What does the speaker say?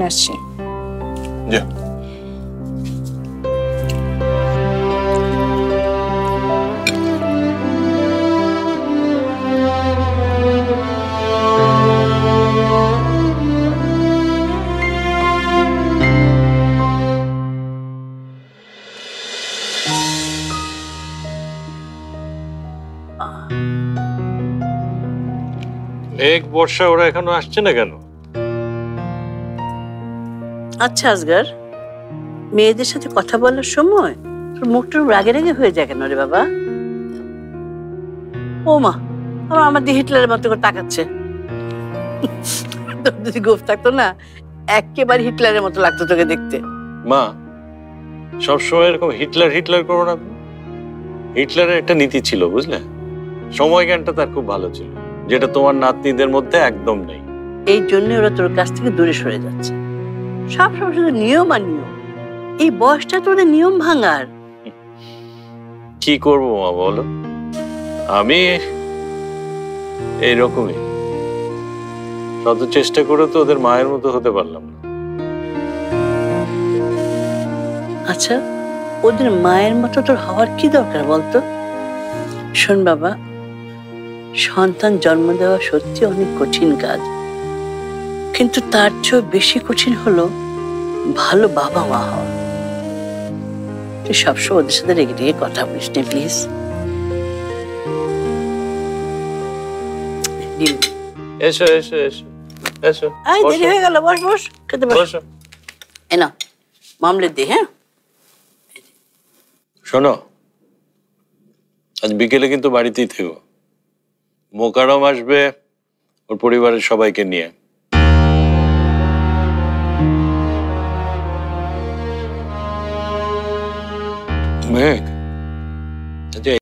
আসছি। যা। মেঘ বর্ষা ওরা এখনো আসছে না কেন? আচ্ছা আসগর, মেয়েদের সাথে কথা বলার সময় তোর মুখটা রাগে রাগে হয়ে যায় কেন রে বাবা? ও মা, আমার দিয়ে হিটলারের মতো করে তাকাচ্ছে। তোর যদি গোফ থাকতো না, একেবারে হিটলারের মতো লাগতো তোকে দেখতে। মা, সবসময় এরকম হিটলার হিটলার করো না। হিটলারের একটা নীতি ছিল, বুঝলে? সময় জ্ঞানটা তার খুব ভালো ছিল, যেটা তোমার নাতনিদের মধ্যে একদম নেই। এই জন্য ওরা তোর কাছ থেকে দূরে সরে যাচ্ছে। সবসময় শুধু নিয়ম আর নিয়ম। এই বয়সটা তোদের নিয়ম ভাঙার। কি করবো মা বলো, আমি এইরকমই। শত চেষ্টা করে তো ওদের মায়ের মতো হতে পারলাম না। আচ্ছা, ওদের মায়ের মতো তোর হওয়ার কি দরকার বলতো? শোন বাবা, সন্তান জন্ম দেওয়া সত্যি অনেক কঠিন কাজ, কিন্তু তার চেয়েও বেশি কঠিন হলো ভালো বাবা মা হওয়া। তুই সবসময় ওদের সাথে রেগে রেগে কথা বলিস না প্লিজ। এসো এসো এসো এসো, দেরি হয়ে গেল, বস বস, খেতে বস। বসো। এ না, মামলেট দে। হ্যাঁ, শোনো, আজ বিকেলে কিন্তু বাড়িতেই থেকো। মোকারম আসবে ওর পরিবারের সবাইকে নিয়ে। মেঘ,